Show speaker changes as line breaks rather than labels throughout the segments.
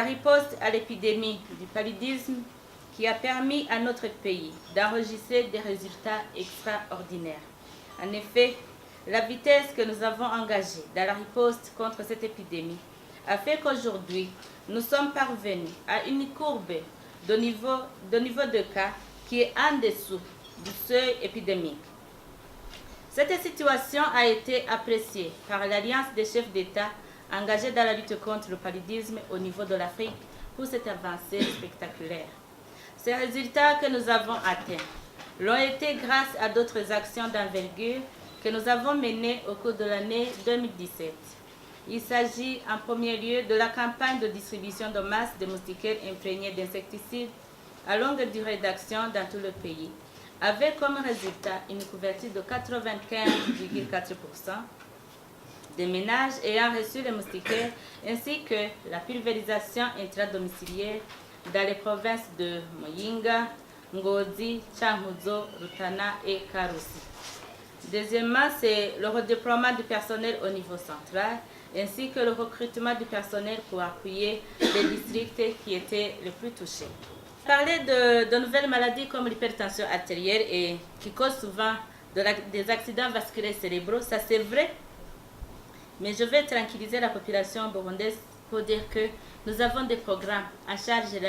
riposte à l'épidémie du paludisme qui a permis à notre pays d'enregistrer des résultats extraordinaires. En effet, la vitesse que nous avons engagée dans la riposte contre cette épidémie a fait qu'aujourd'hui, nous sommes parvenus à une courbe de niveau de cas qui est en dessous du seuil épidémique. Cette situation a été appréciée par l'Alliance des chefs d'État engagés dans la lutte contre le paludisme au niveau de l'Afrique pour cette avancée spectaculaire. Ces résultats que nous avons atteints l'ont été grâce à d'autres actions d'envergure que nous avons menées au cours de l'année 2017. Il s'agit en premier lieu de la campagne de distribution de masse de moustiquaires imprégnés d'insecticides à longue durée d'action dans tout le pays, avec comme résultat une couverture de 95,4% des ménages ayant reçu les moustiquaires, ainsi que la pulvérisation intradomiciliaire dans les provinces de Muyinga, Ngozi, Changuzo, Rutana et Karusi. Deuxièmement, c'est le redéploiement du personnel au niveau central, ainsi que le recrutement du personnel pour appuyer les districts qui étaient les plus touchés. Parler de nouvelles maladies comme l'hypertension artérielle et qui causent souvent des accidents vasculaires cérébraux, ça c'est vrai, mais je vais tranquilliser la population burundaise pour dire que nous avons des programmes en charge de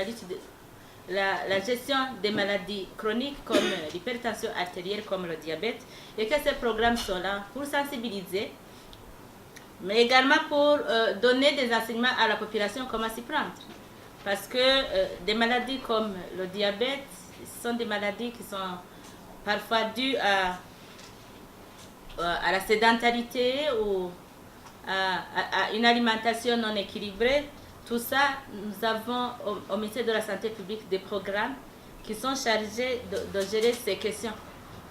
la gestion des maladies chroniques comme l'hypertension artérielle, comme le diabète, et que ces programmes sont là pour sensibiliser, mais également pour donner des enseignements à la population comment s'y prendre. Parce que des maladies comme le diabète sont des maladies qui sont parfois dues à la sédentarité ou à une alimentation non équilibrée. Tout ça, nous avons au ministère de la Santé publique des programmes qui sont chargés de gérer ces questions.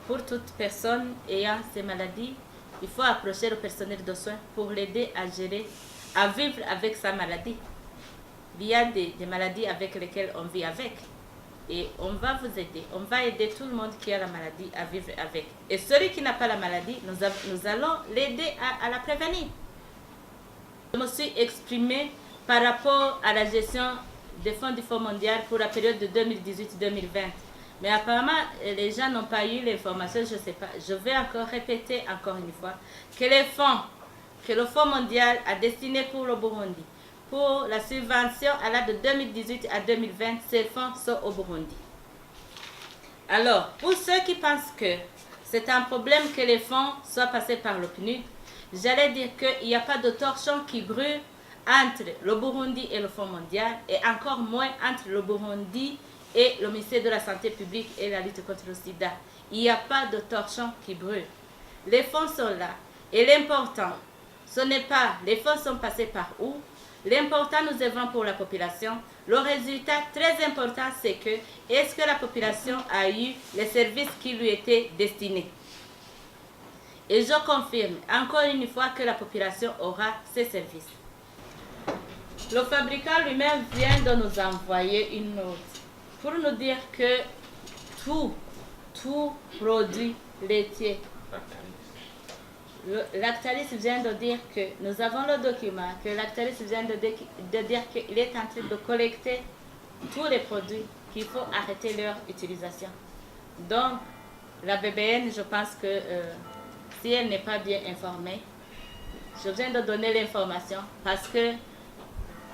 Pour toute personne ayant ces maladies, il faut approcher le personnel de soins pour l'aider à gérer, à vivre avec sa maladie. Il y a des maladies avec lesquelles on vit avec. Et on va vous aider, on va aider tout le monde qui a la maladie à vivre avec. Et celui qui n'a pas la maladie, nous allons l'aider à la prévenir. Je me suis exprimée par rapport à la gestion des fonds du Fonds mondial pour la période de 2018-2020. Mais apparemment, les gens n'ont pas eu l'information, je ne sais pas. Je vais encore répéter encore une fois que les fonds que le Fonds mondial a destinés pour le Burundi, pour la subvention à l'âge de 2018 à 2020, ces fonds sont au Burundi. Alors, pour ceux qui pensent que c'est un problème que les fonds soient passés par le PNUD, j'allais dire qu'il n'y a pas de torchon qui brûle entre le Burundi et le Fonds mondial, et encore moins entre le Burundi et le ministère de la Santé publique et la lutte contre le sida. Il n'y a pas de torchon qui brûle. Les fonds sont là. Et l'important, ce n'est pas les fonds sont passés par où. L'important, nous œuvrons pour la population. Le résultat très important, c'est que est-ce que la population a eu les services qui lui étaient destinés. Et je confirme encore une fois que la population aura ces services. Le fabricant lui-même vient de nous envoyer une note pour nous dire que tout produit laitier, Lactalis vient de dire que nous avons le document, que Lactalis vient de dire qu'il est en train de collecter tous les produits qu'il faut arrêter leur utilisation. Donc, la BBN, je pense que si elle n'est pas bien informée, je viens de donner l'information parce que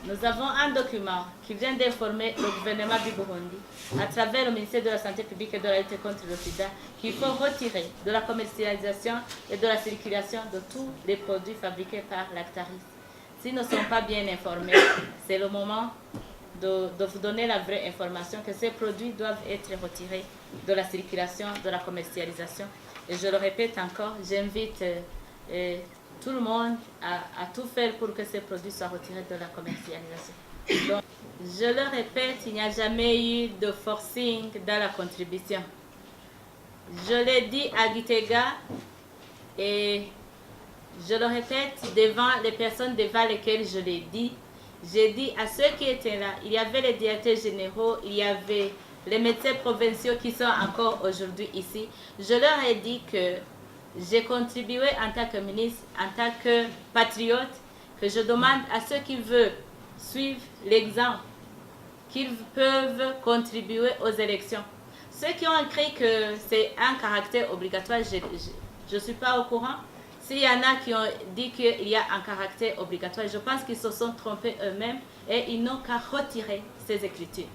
nous avons un document qui vient d'informer le gouvernement du Burundi, à travers le ministère de la Santé publique et de la lutte contre le sida, qu'il faut retirer de la commercialisation et de la circulation de tous les produits fabriqués par Lactalis. S'ils ne sont pas bien informés, c'est le moment de vous donner la vraie information que ces produits doivent être retirés de la circulation, de la commercialisation. Et je le répète encore, j'invite tout le monde à tout faire pour que ces produits soient retirés de la commercialisation. Donc, je le répète, il n'y a jamais eu de forcing dans la contribution. Je l'ai dit à Gitega et je le répète devant les personnes devant lesquelles je l'ai dit. J'ai dit à ceux qui étaient là, il y avait les directeurs généraux, il y avait les médecins provinciaux qui sont encore aujourd'hui ici. Je leur ai dit que j'ai contribué en tant que ministre, en tant que patriote, que je demande à ceux qui veulent suivent l'exemple, qu'ils peuvent contribuer aux élections. Ceux qui ont écrit que c'est un caractère obligatoire, je ne suis pas au courant. S'il y en a qui ont dit qu'il y a un caractère obligatoire, je pense qu'ils se sont trompés eux-mêmes et ils n'ont qu'à retirer ces écritures.